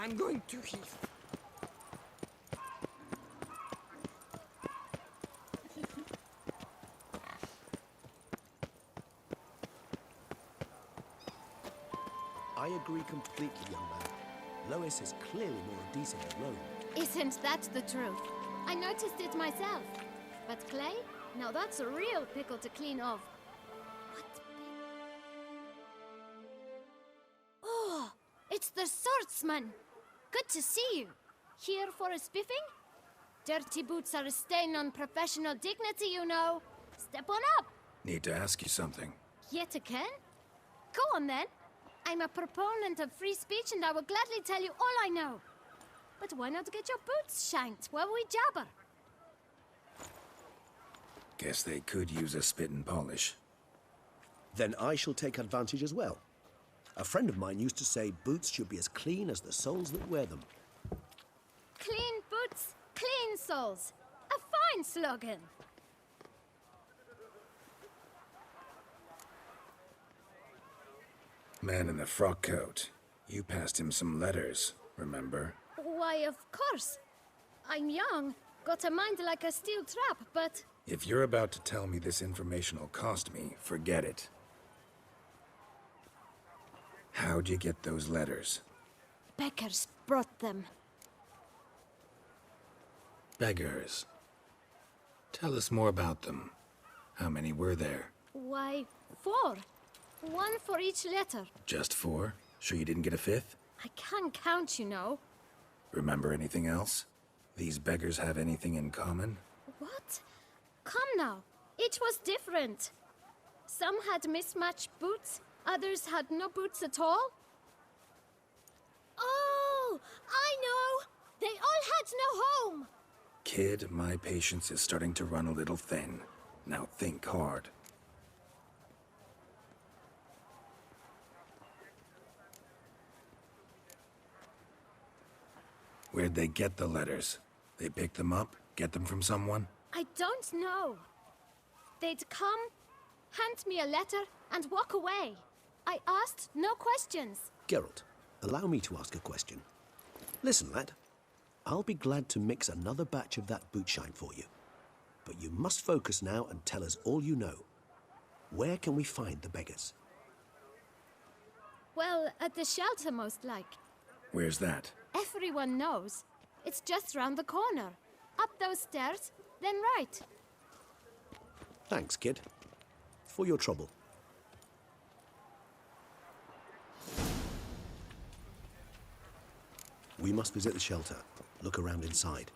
I'm going to heave. I agree completely, young man. Lois is clearly more decent than Rome. Isn't that the truth? I noticed it myself. But Clay? Now that's a real pickle to clean off. What? Oh, it's the swordsman. Good to see you. Here for a spiffing? Dirty boots are a stain on professional dignity, you know. Step on up. Need to ask you something. Yet again? Go on then. I'm a proponent of free speech and I will gladly tell you all I know. But why not get your boots shanked while we jabber? Guess they could use a spit and polish. Then I shall take advantage as well. A friend of mine used to say boots should be as clean as the soles that wear them. Clean boots, clean soles. A fine slogan. Man in the frock coat. You passed him some letters, remember? Why, of course. I'm young, got a mind like a steel trap, but... If you're about to tell me this information will cost me, forget it. How'd you get those letters? Beggars brought them. Beggars. Tell us more about them. How many were there? Why, 4. 1 for each letter. Just 4? Sure you didn't get a 5th? I can't count, you know. Remember anything else? These beggars have anything in common? What? Come now. Each was different. Some had mismatched boots, others had no boots at all. Oh, I know! They all had no home! Kid, my patience is starting to run a little thin. Now think hard. Where'd they get the letters? They pick them up? Get them from someone? I don't know. They'd come, hand me a letter, and walk away. I asked no questions. Geralt, allow me to ask a question. Listen, lad. I'll be glad to mix another batch of that boot shine for you. But you must focus now and tell us all you know. Where can we find the beggars? Well, at the shelter, most like. Where's that? Everyone knows. It's just round the corner. Up those stairs, then right. Thanks, kid. For your trouble. We must visit the shelter. Look around inside.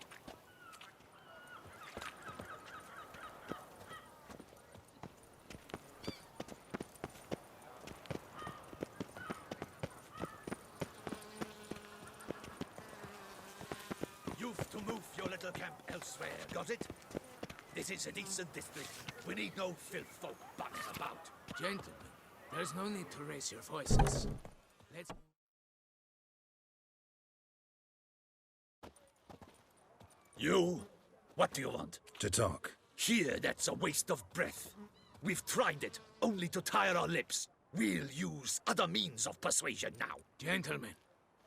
You've to move your little camp elsewhere, got it? This is a decent district. We need no filth folk bugging about. Gentlemen, there's no need to raise your voices. Let's... You? What do you want? To talk. Here, that's a waste of breath. We've tried it, only to tire our lips. We'll use other means of persuasion now. Gentlemen,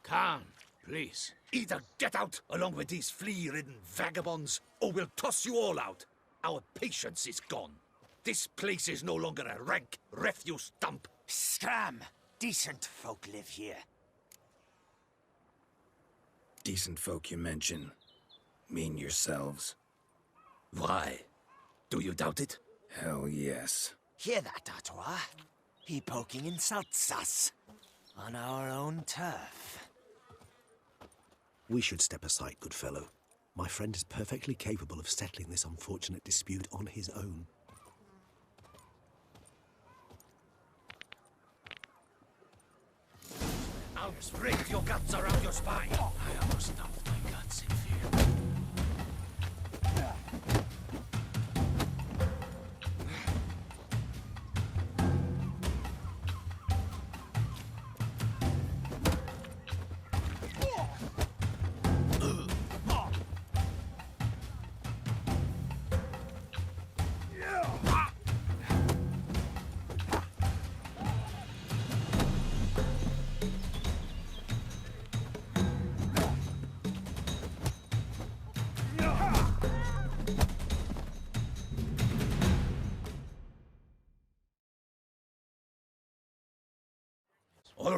calm, please. Either get out along with these flea-ridden vagabonds, or we'll toss you all out. Our patience is gone. This place is no longer a rank refuse dump. Scram! Decent folk live here. Decent folk you mention. Mean yourselves? Why? Do you doubt it? Hell yes. Hear that, Artois? He poking insults us. On our own turf. We should step aside, good fellow. My friend is perfectly capable of settling this unfortunate dispute on his own. I'll break your guts around your spine. I almost dumped my guts in fear.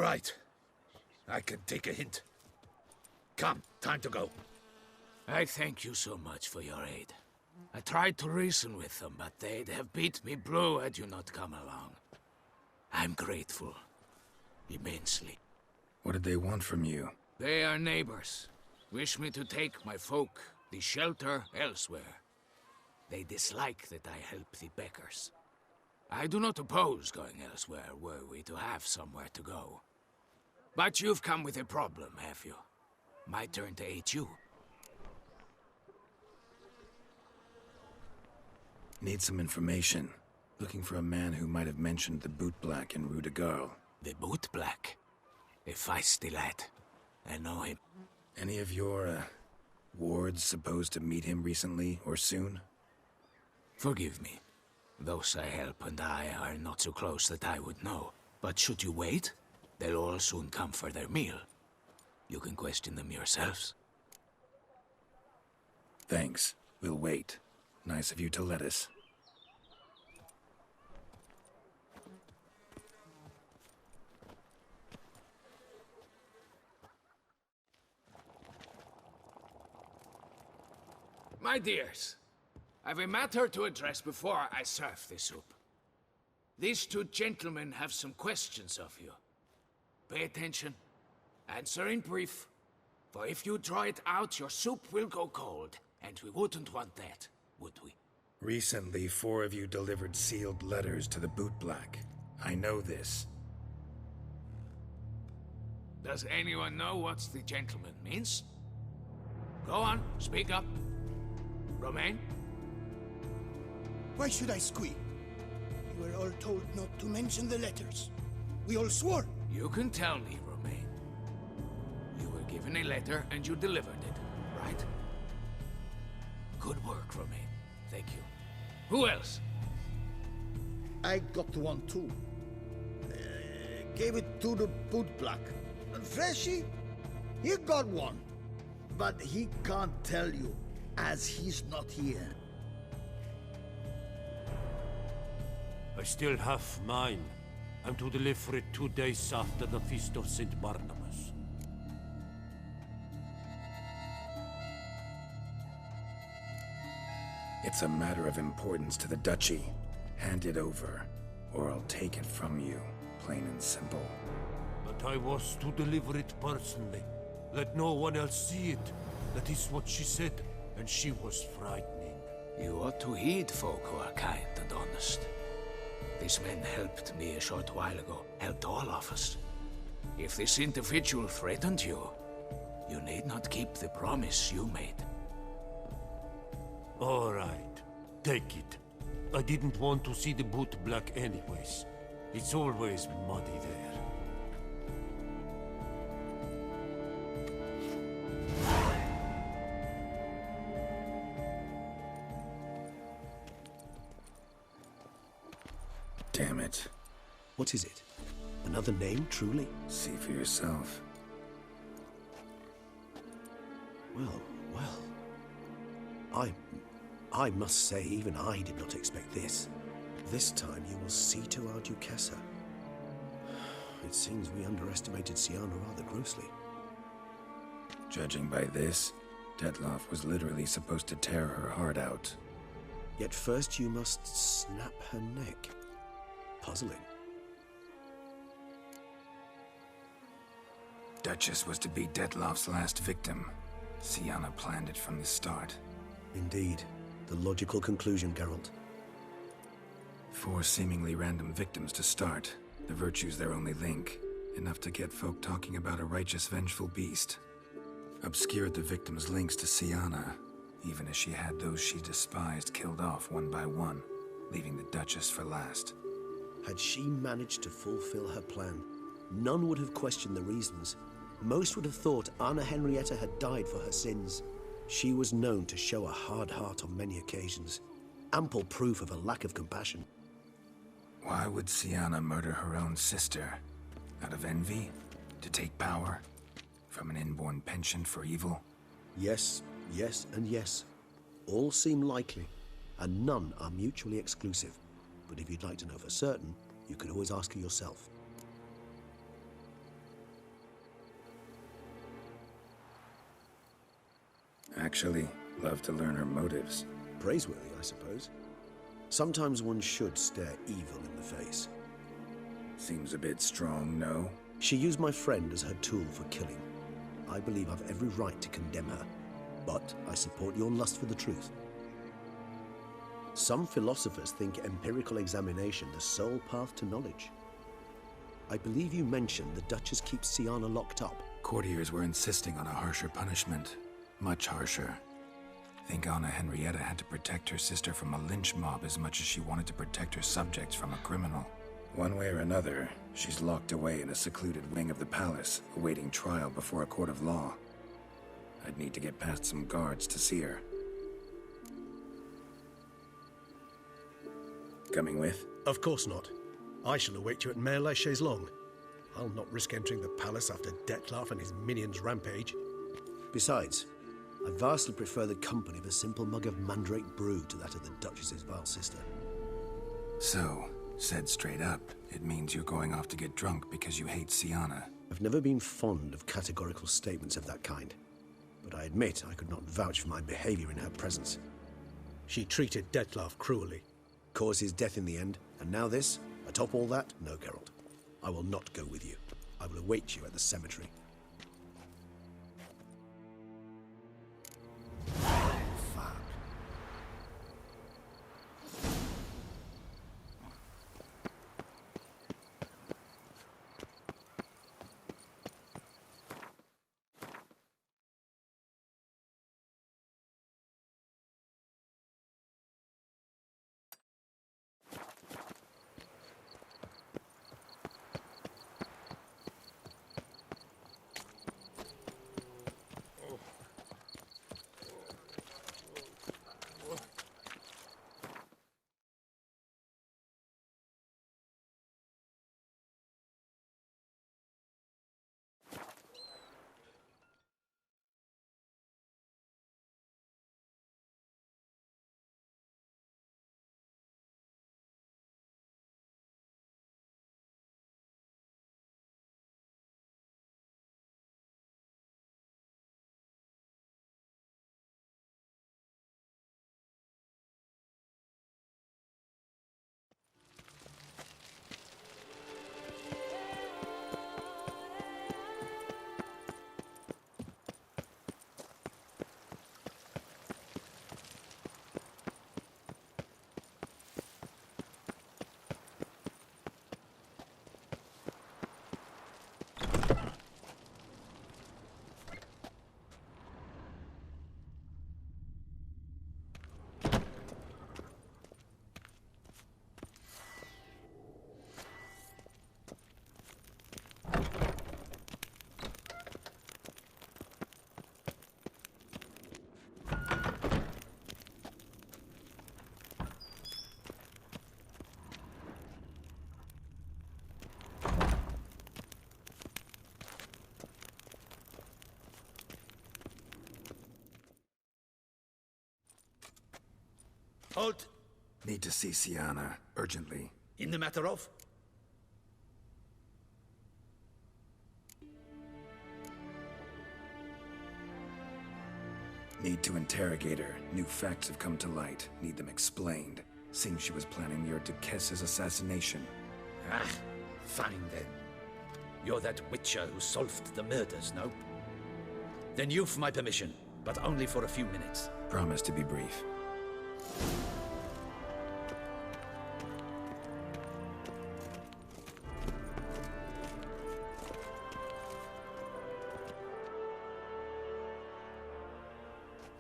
right. I can take a hint. Come, time to go. I thank you so much for your aid. I tried to reason with them, but they'd have beat me blue had you not come along. I'm grateful. Immensely. What did they want from you? They are neighbors. Wish me to take my folk, the shelter, elsewhere. They dislike that I help the beggars. I do not oppose going elsewhere were we to have somewhere to go. But you've come with a problem, have you? My turn to aid you. Need some information. Looking for a man who might have mentioned the boot black in Rue de Garl. The boot black? A feisty lad. I know him. Any of your, wards supposed to meet him recently or soon? Forgive me. Those I help and I are not so close that I would know. But should you wait, they'll all soon come for their meal. You can question them yourselves. Thanks. We'll wait. Nice of you to let us. My dears, I've a matter to address before I serve the soup. These two gentlemen have some questions of you. Pay attention. Answer in brief. For if you draw it out, your soup will go cold. And we wouldn't want that, would we? Recently, 4 of you delivered sealed letters to the boot black. I know this. Does anyone know what the gentleman means? Go on, speak up. Romain? Why should I squeal? We were all told not to mention the letters. We all swore. You can tell me, Romain. You were given a letter and you delivered it, right? Good work, Romain. Thank you. Who else? I got one too. Gave it to the boot black. And Freshy, he got one. But he can't tell you, as he's not here. I still have mine. I'm to deliver it 2 days after the Feast of St. Barnabas. It's a matter of importance to the Duchy. Hand it over, or I'll take it from you, plain and simple. But I was to deliver it personally. Let no one else see it. That is what she said, and she was frightening. You ought to heed folk who are kind and honest. These men helped me a short while ago, helped all of us. If this individual threatened you, you need not keep the promise you made. All right, take it. I didn't want to see the boot black anyways. It's always muddy there. Damn it. What is it? Another name, truly? See for yourself. Well, well. I must say, even I did not expect this. This time you will see to our Duchessa. It seems we underestimated Sienna rather grossly. Judging by this, Detloff was literally supposed to tear her heart out. Yet first you must snap her neck. Puzzling. Duchess was to be Detloff's last victim. Sienna planned it from the start. Indeed. The logical conclusion, Geralt. 4 seemingly random victims to start. The virtue's their only link. Enough to get folk talking about a righteous, vengeful beast. Obscured the victims' links to Sienna, even as she had those she despised killed off one by one, leaving the Duchess for last. Had she managed to fulfill her plan, none would have questioned the reasons. Most would have thought Anna Henrietta had died for her sins. She was known to show a hard heart on many occasions. Ample proof of a lack of compassion. Why would Sienna murder her own sister? Out of envy? To take power? From an inborn penchant for evil? Yes, yes, and yes. All seem likely, and none are mutually exclusive. But if you'd like to know for certain, you could always ask her yourself. Actually, love to learn her motives. Praiseworthy, I suppose. Sometimes one should stare evil in the face. Seems a bit strong, no? She used my friend as her tool for killing. I believe I've every right to condemn her, but I support your lust for the truth. Some philosophers think empirical examination the sole path to knowledge. I believe you mentioned the Duchess keeps Sienna locked up. Courtiers were insisting on a harsher punishment. Much harsher. Think Anna Henrietta had to protect her sister from a lynch mob as much as she wanted to protect her subjects from a criminal. One way or another, she's locked away in a secluded wing of the palace, awaiting trial before a court of law. I'd need to get past some guards to see her. Coming with? Of course not. I shall await you at Mare la Chaise-Longue. I'll not risk entering the palace after Dettlaff and his minions rampage. Besides, I vastly prefer the company of a simple mug of mandrake brew to that of the Duchess's vile sister. So, said straight up, it means you're going off to get drunk because you hate Sienna. I've never been fond of categorical statements of that kind, but I admit I could not vouch for my behavior in her presence. She treated Dettlaff cruelly, caused his death in the end, and now this? Atop all that, no, Geralt. I will not go with you. I will await you at the cemetery. Halt! Need to see Sienna, urgently. In the matter of? Need to interrogate her. New facts have come to light. Need them explained. Seems she was planning your Duquesse's assassination. Ah, fine then. You're that witcher who solved the murders, no? Then you've my permission, but only for a few minutes. Promise to be brief.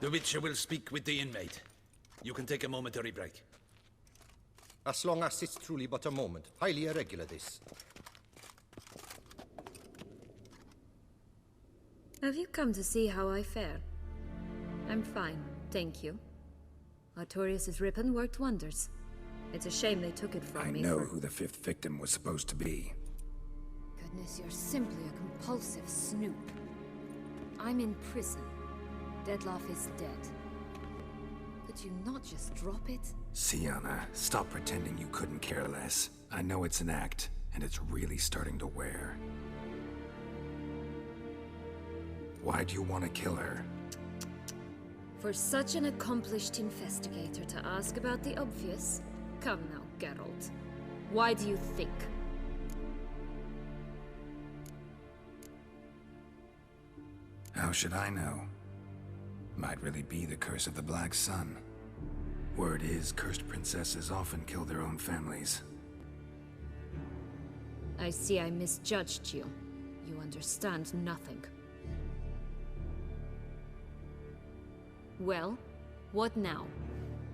The Witcher will speak with the inmate. You can take a momentary break. As long as it's truly but a moment. Highly irregular, this. Have you come to see how I fare? I'm fine, thank you. Artorius' ribbon worked wonders. It's a shame they took it from me. I know who the fifth victim was supposed to be. Goodness, you're simply a compulsive snoop. I'm in prison. Dettlaff is dead. Could you not just drop it? Sienna, stop pretending you couldn't care less. I know it's an act, and it's really starting to wear. Why do you want to kill her? For such an accomplished investigator to ask about the obvious? Come now, Geralt. Why do you think? How should I know? Might really be the curse of the Black Sun. Word is, cursed princesses often kill their own families. I see I misjudged you. You understand nothing. Well, what now?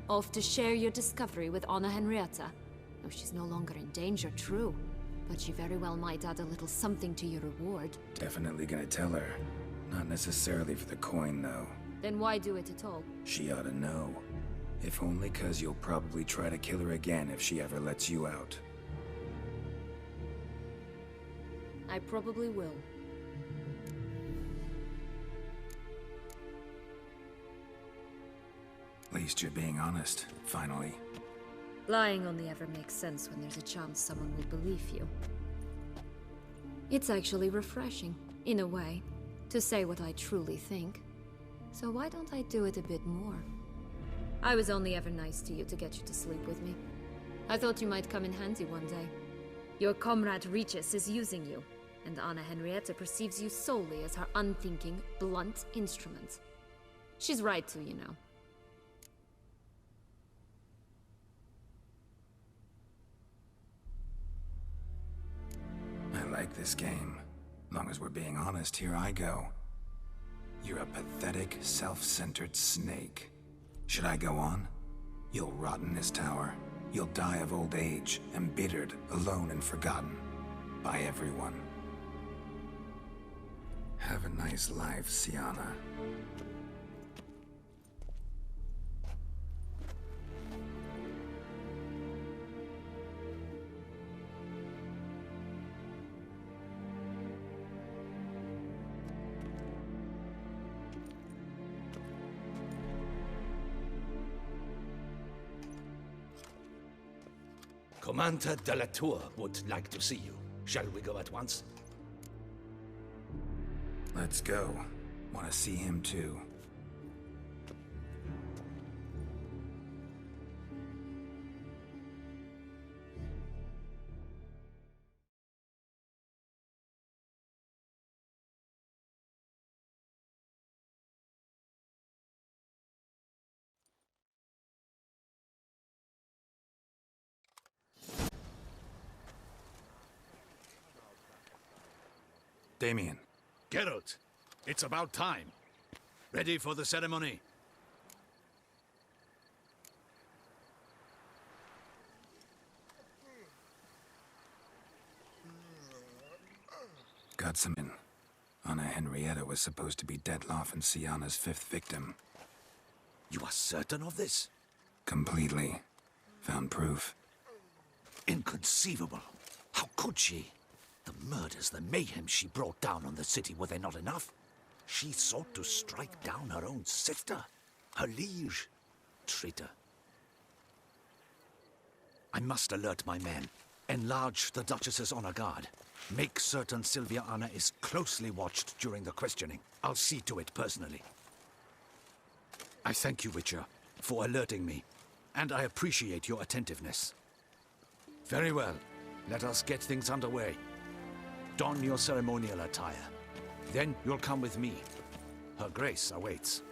Off to share your discovery with Anna Henrietta? Oh, she's no longer in danger, true. But she very well might add a little something to your reward. Definitely gonna tell her. Not necessarily for the coin, though. Then why do it at all? She ought to know. If only 'cause you'll probably try to kill her again if she ever lets you out. I probably will. At least you're being honest, finally. Lying only ever makes sense when there's a chance someone will believe you. It's actually refreshing, in a way, to say what I truly think. So why don't I do it a bit more? I was only ever nice to you to get you to sleep with me. I thought you might come in handy one day. Your comrade Regis is using you, and Anna Henrietta perceives you solely as her unthinking, blunt instrument. She's right to, you know. I like this game. Long as we're being honest, here I go. You're a pathetic, self-centered snake. Should I go on? You'll rot in this tower. You'll die of old age, embittered, alone and forgotten. By everyone. Have a nice life, Sienna. Commander de la Tour would like to see you. Shall we go at once? Let's go. Want to see him too. Damien. Geralt, it's about time. Ready for the ceremony? Got some in. Anna Henrietta was supposed to be Detloff and Sienna's 5th victim. You are certain of this? Completely. Found proof. Inconceivable. How could she? The murders, the mayhem she brought down on the city, were they not enough? She sought to strike down her own sister, her liege. Traitor. I must alert my men. Enlarge the Duchess's honor guard. Make certain Sylvia Anna is closely watched during the questioning. I'll see to it personally. I thank you, Witcher, for alerting me, and I appreciate your attentiveness. Very well. Let us get things underway. Don your ceremonial attire. Then you'll come with me. Her Grace awaits.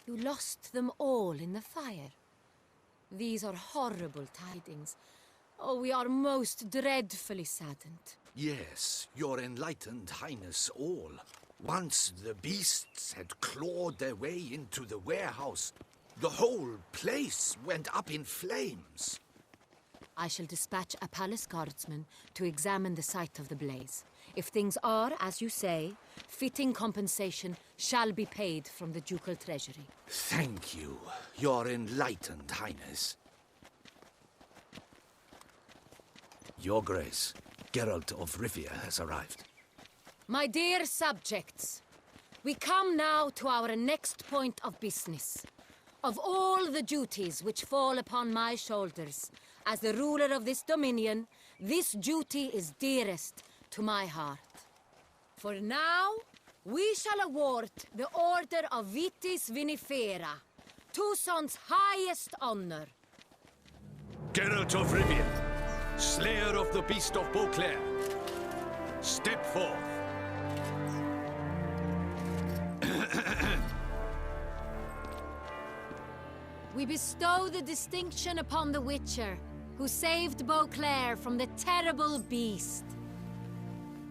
You lost them all in the fire. These are horrible tidings. Oh, we are most dreadfully saddened. Yes, your enlightened highness all. Once the beasts had clawed their way into the warehouse, The whole place went up in flames. I shall dispatch a palace guardsman to examine the site of the blaze. If things are, as you say, fitting compensation shall be paid from the ducal treasury. Thank you, Your Enlightened Highness. Your Grace, Geralt of Rivia has arrived. My dear subjects, we come now to our next point of business. Of all the duties which fall upon my shoulders, as the ruler of this dominion, this duty is dearest to my heart. For now, we shall award the Order of Vitis Vinifera, Tucson's highest honor. Geralt of Rivia, Slayer of the Beast of Beauclair, step forth. We bestow the distinction upon the Witcher, who saved Beauclair from the terrible beast.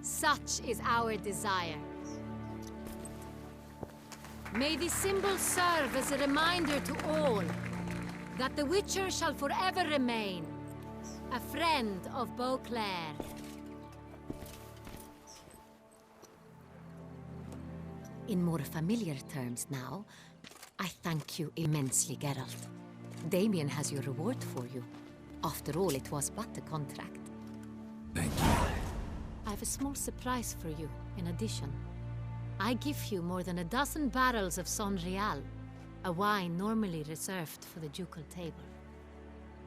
Such is our desire. May the symbol serve as a reminder to all that the Witcher shall forever remain a friend of Beauclair. In more familiar terms now, I thank you immensely, Geralt. Damien has your reward for you. After all, it was but a contract. Thank you. I have a small surprise for you, in addition. I give you more than a dozen barrels of Son Real, a wine normally reserved for the ducal table.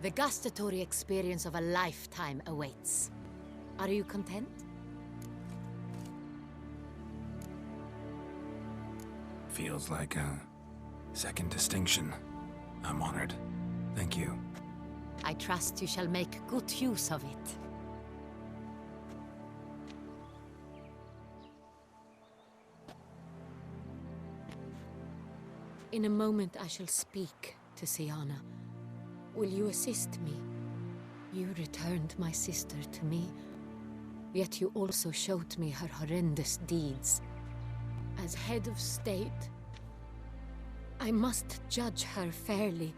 The gustatory experience of a lifetime awaits. Are you content? Feels like a second distinction. I'm honored. Thank you. I trust you shall make good use of it. In a moment I shall speak to Siana. Will you assist me? You returned my sister to me, yet you also showed me her horrendous deeds. As head of state, I must judge her fairly.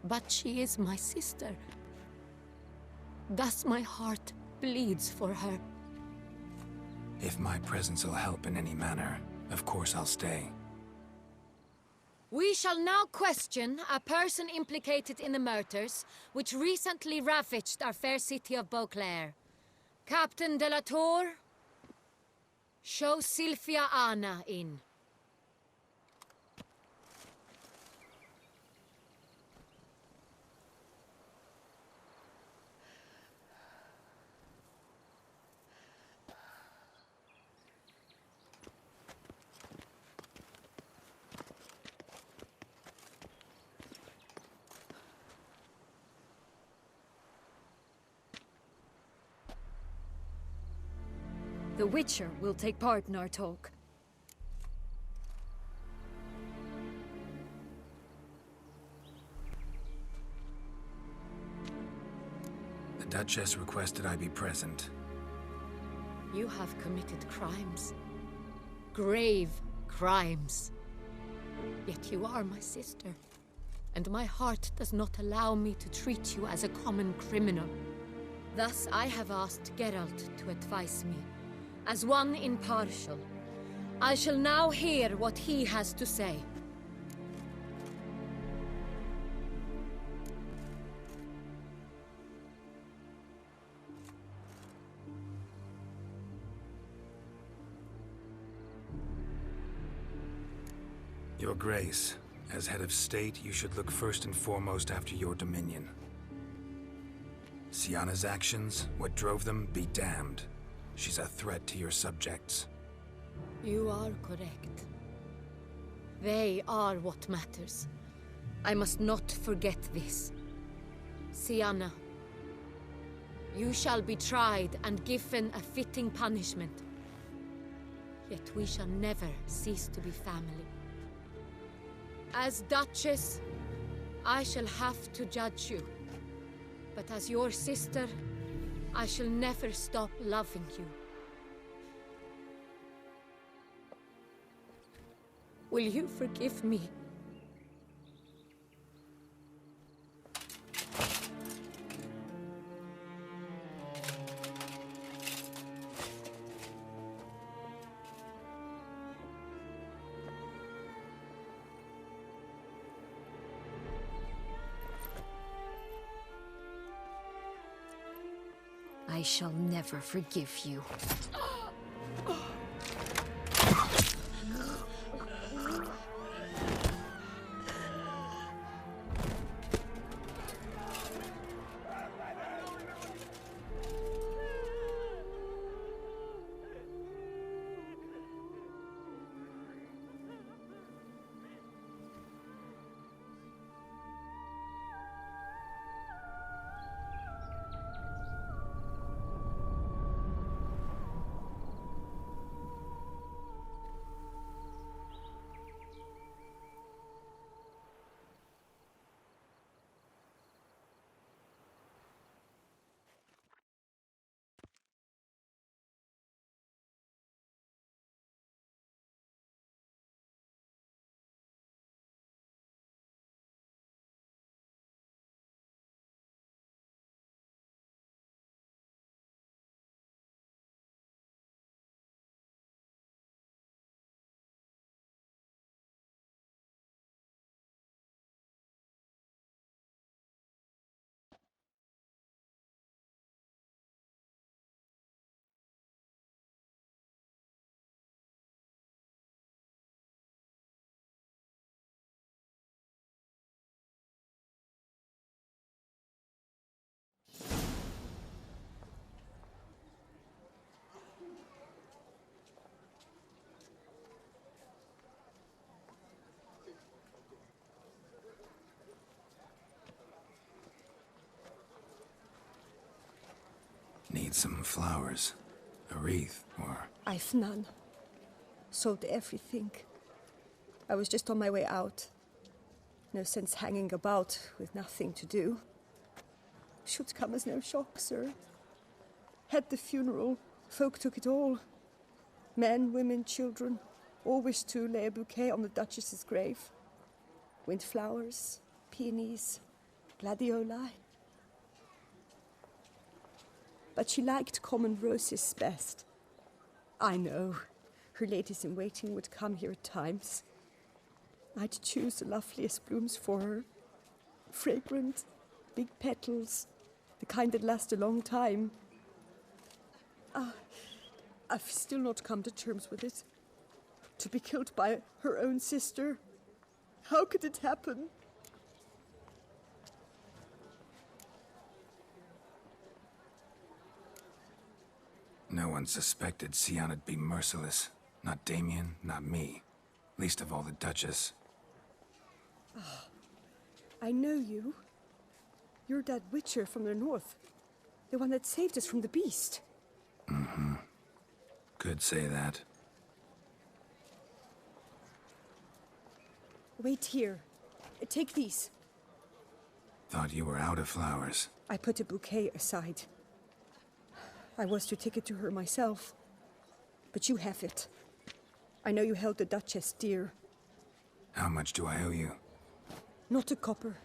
But she is my sister. Thus my heart bleeds for her. If my presence will help in any manner, of course I'll stay. We shall now question a person implicated in the murders which recently ravaged our fair city of Beauclair. Captain de la Tour, show Sylvia Anna in. The Witcher will take part in our talk. The Duchess requested I be present. You have committed crimes. Grave crimes. Yet you are my sister. And my heart does not allow me to treat you as a common criminal. Thus I have asked Geralt to advise me. As one impartial, I shall now hear what he has to say. Your Grace, as head of state, you should look first and foremost after your dominion. Siana's actions, what drove them, be damned. She's a threat to your subjects. You are correct. They are what matters. I must not forget this. Siana, you shall be tried and given a fitting punishment. Yet we shall never cease to be family. As Duchess, I shall have to judge you. But as your sister, I shall never stop loving you. Will you forgive me I shall never forgive you. Need some flowers. A wreath, or... I've none. Sold everything. I was just on my way out. No sense hanging about with nothing to do. Should come as no shock, sir. Had the funeral. Folk took it all. Men, women, children. All wished to lay a bouquet on the Duchess's grave. Windflowers, peonies, gladioli. But she liked common roses best. I know. Her ladies-in-waiting would come here at times. I'd choose the loveliest blooms for her. Fragrant, big petals, the kind that last a long time. I've still not come to terms with it. To be killed by her own sister. How could it happen? No one suspected Sianna'd be merciless. Not Damien, not me. Least of all the Duchess. I know you. You're that witcher from the north. The one that saved us from the beast. Mm-hmm. Could say that. Wait here. Take these. Thought you were out of flowers. I put a bouquet aside. I was to take it to her myself. But you have it. I know you held the Duchess dear. How much do I owe you? Not a copper.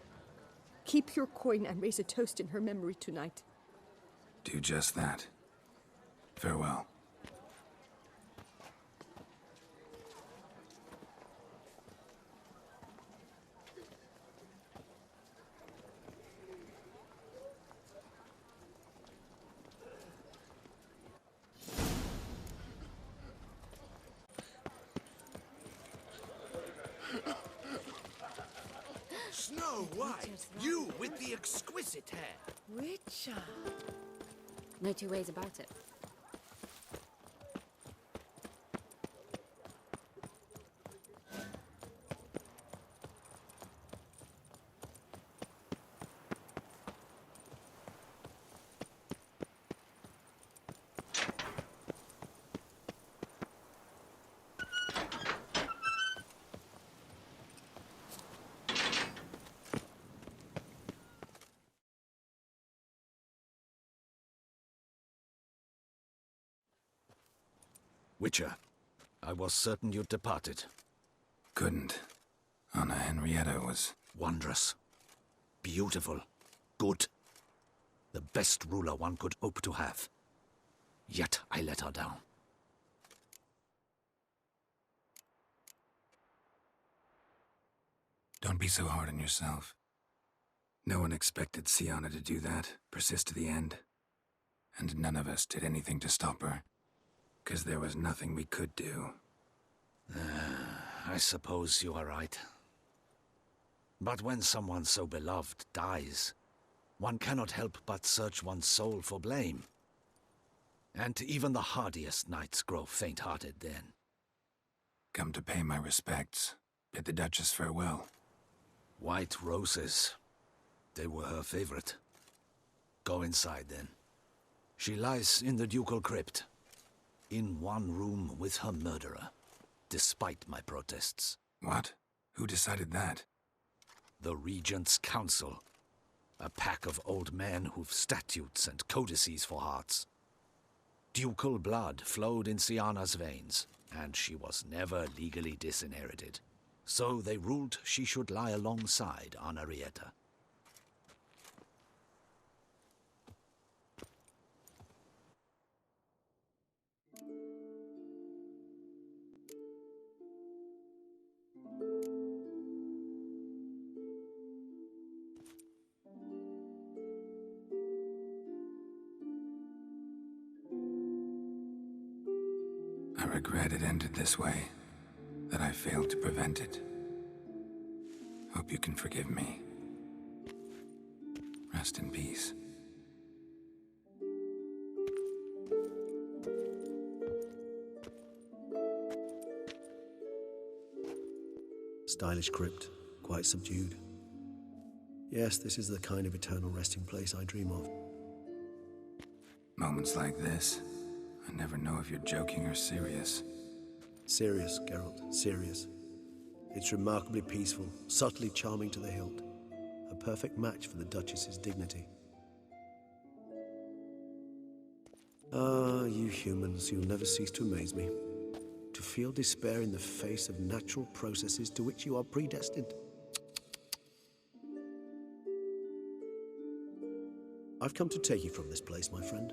Keep your coin and raise a toast in her memory tonight. Do just that. Farewell. Snow White, you with the exquisite hair. Witcher. No two ways about it. Witcher, I was certain you'd departed. Couldn't. Anna Henrietta was... Wondrous. Beautiful. Good. The best ruler one could hope to have. Yet I let her down. Don't be so hard on yourself. No one expected Sianna to do that, persist to the end. And none of us did anything to stop her. 'Cause there was nothing we could do. I suppose you are right. But when someone so beloved dies, one cannot help but search one's soul for blame. And even the hardiest knights grow faint-hearted then. Come to pay my respects. Bid the Duchess farewell. White roses. They were her favorite. Go inside then. She lies in the ducal crypt, in one room with her murderer, despite my protests. What? Who decided that? The Regent's Council. A pack of old men who've statutes and codices for hearts. Ducal blood flowed in Siana's veins, and she was never legally disinherited. So they ruled she should lie alongside Anarietta. I regret it ended this way, that I failed to prevent it. Hope you can forgive me. Rest in peace. Stylish crypt, quite subdued. Yes, this is the kind of eternal resting place I dream of. Moments like this, I never know if you're joking or serious. Serious, Geralt, serious. It's remarkably peaceful, subtly charming to the hilt. A perfect match for the Duchess's dignity. Ah, you humans, you'll never cease to amaze me. To feel despair in the face of natural processes to which you are predestined. I've come to take you from this place, my friend.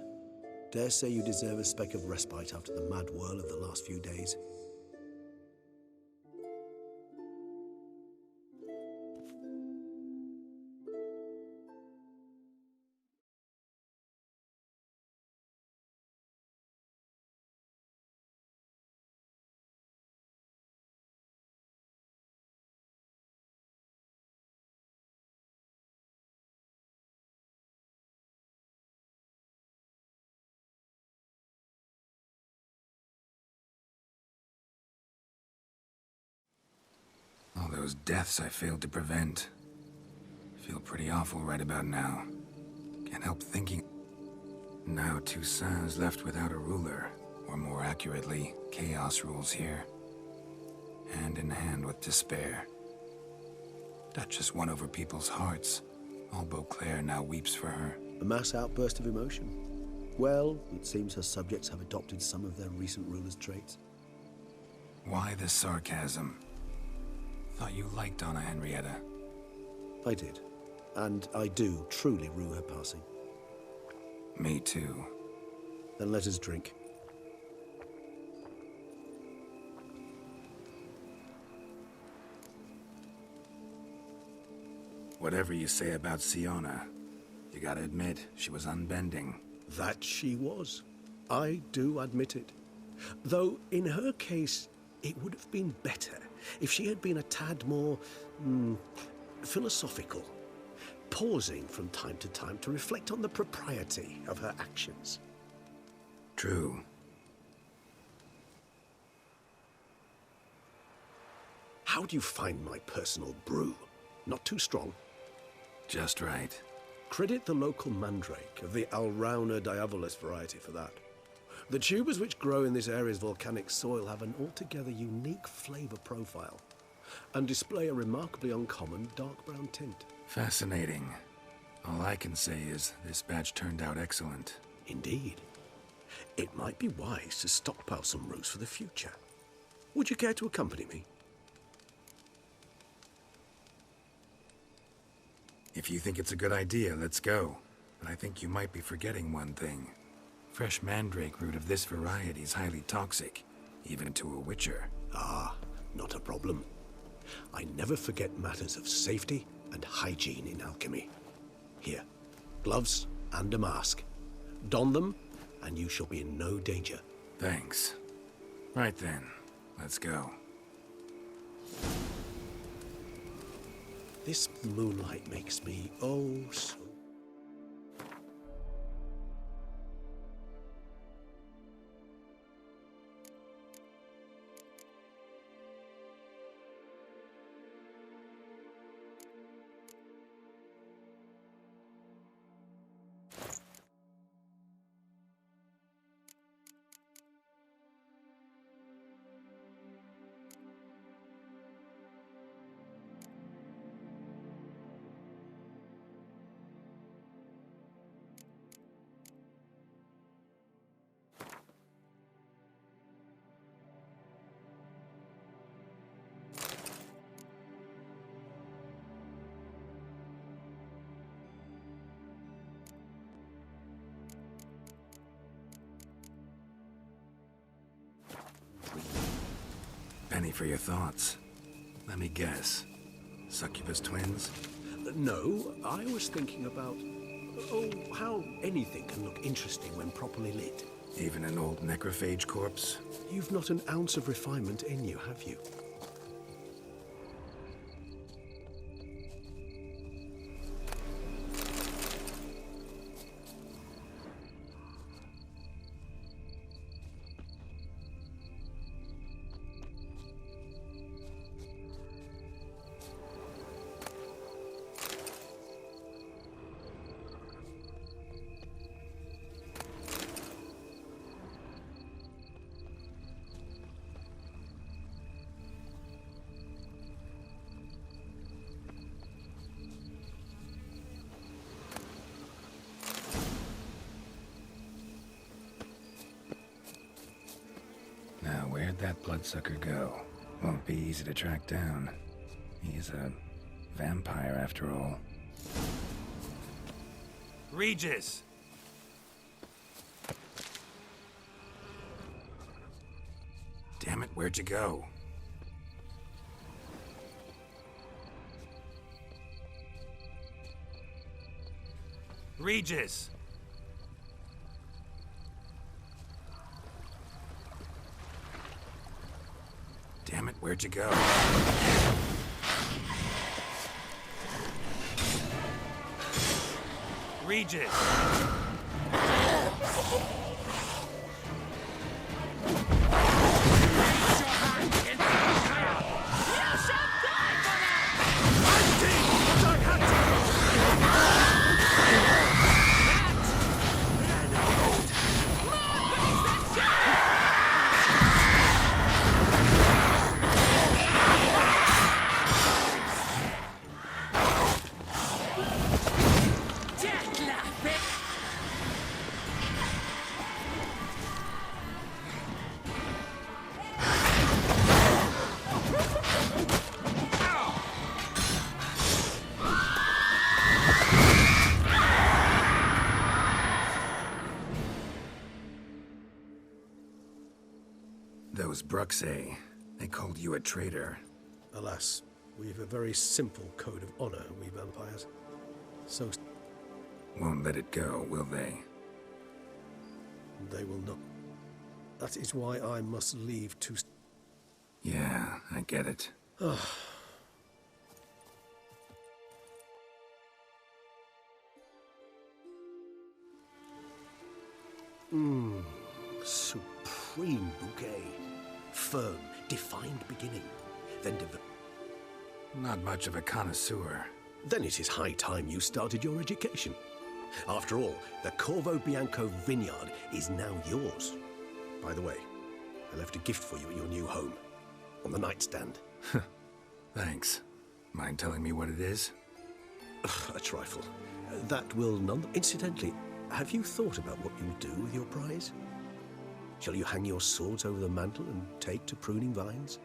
Dare say you deserve a speck of respite after the mad whirl of the last few days. All those deaths I failed to prevent. Feel pretty awful right about now. Can't help thinking. Now Toussaint's left without a ruler, or more accurately, chaos rules here. Hand in hand with despair. Duchess won over people's hearts. All Beauclair now weeps for her. A mass outburst of emotion. Well, it seems her subjects have adopted some of their recent ruler's traits. Why the sarcasm? Thought you liked Anna Henrietta. I did. And I do truly rue her passing. Me too. Then let us drink. Whatever you say about Siana, you gotta admit, she was unbending. That she was. I do admit it. Though, in her case, it would have been better if she had been a tad more philosophical, pausing from time to time to reflect on the propriety of her actions. True. How do you find my personal brew? Not too strong? Just right. Credit the local mandrake of the Alrauna diavolus variety for that. The tubers which grow in this area's volcanic soil have an altogether unique flavor profile and display a remarkably uncommon dark brown tint. Fascinating. All I can say is this batch turned out excellent. Indeed. It might be wise to stockpile some roots for the future. Would you care to accompany me? If you think it's a good idea, let's go. But I think you might be forgetting one thing. Fresh mandrake root of this variety is highly toxic, even to a witcher. Ah, not a problem. I never forget matters of safety and hygiene in alchemy. Here, gloves and a mask. Don them, and you shall be in no danger. Thanks. Right then, let's go. This moonlight makes me, oh, so... Penny for your thoughts. Let me guess. Succubus twins? No, I was thinking about, oh, how anything can look interesting when properly lit. Even an old necrophage corpse? You've not an ounce of refinement in you, have you? Where'd that bloodsucker go? Won't be easy to track down. He's a vampire after all. Regis! Damn it, where'd you go? Regis! Damn it, where'd you go? Regis! Those Bruxay, they called you a traitor. Alas, we've a very simple code of honor, we vampires. So... Won't let it go, will they? They will not. That is why I must leave to... Yeah, I get it. Supreme bouquet. Firm, defined beginning. Then Not much of a connoisseur. Then it is high time you started your education. After all, the Corvo Bianco vineyard is now yours. By the way, I left a gift for you at your new home. On the nightstand. Thanks. Mind telling me what it is? A trifle. That will none... Incidentally, have you thought about what you do with your prize? Shall you hang your swords over the mantle and take to pruning vines?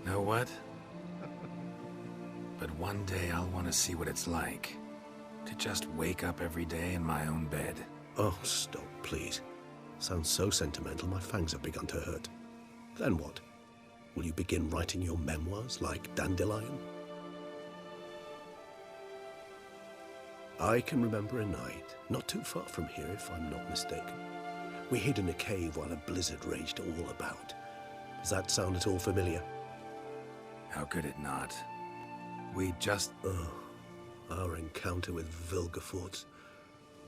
Know what? But one day I'll want to see what it's like. To just wake up every day in my own bed. Oh, stop, please. Sounds so sentimental, my fangs have begun to hurt. Then what? Will you begin writing your memoirs like Dandelion? I can remember a night, not too far from here if I'm not mistaken. We hid in a cave while a blizzard raged all about. Does that sound at all familiar? How could it not? We just... Oh, our encounter with Vilgefortz.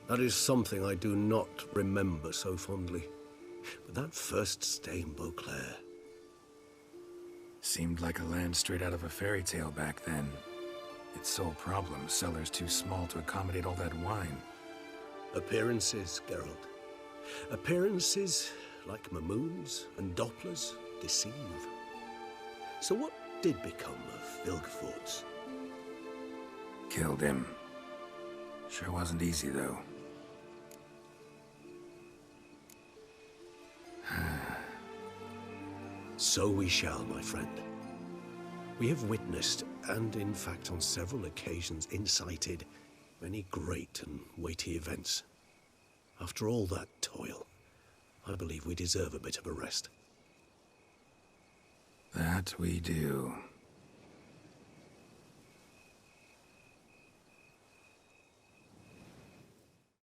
That is something I do not remember so fondly. But that first stay in Beauclair... Seemed like a land straight out of a fairy tale back then. Its sole problem, cellars too small to accommodate all that wine. Appearances, Geralt. Appearances, like Mamoons and Dopplers, deceive. So what did become of Vilgefortz? Killed him. Sure wasn't easy, though. So we shall, my friend. We have witnessed, and in fact on several occasions incited, many great and weighty events. After all that toil, I believe we deserve a bit of a rest. That we do.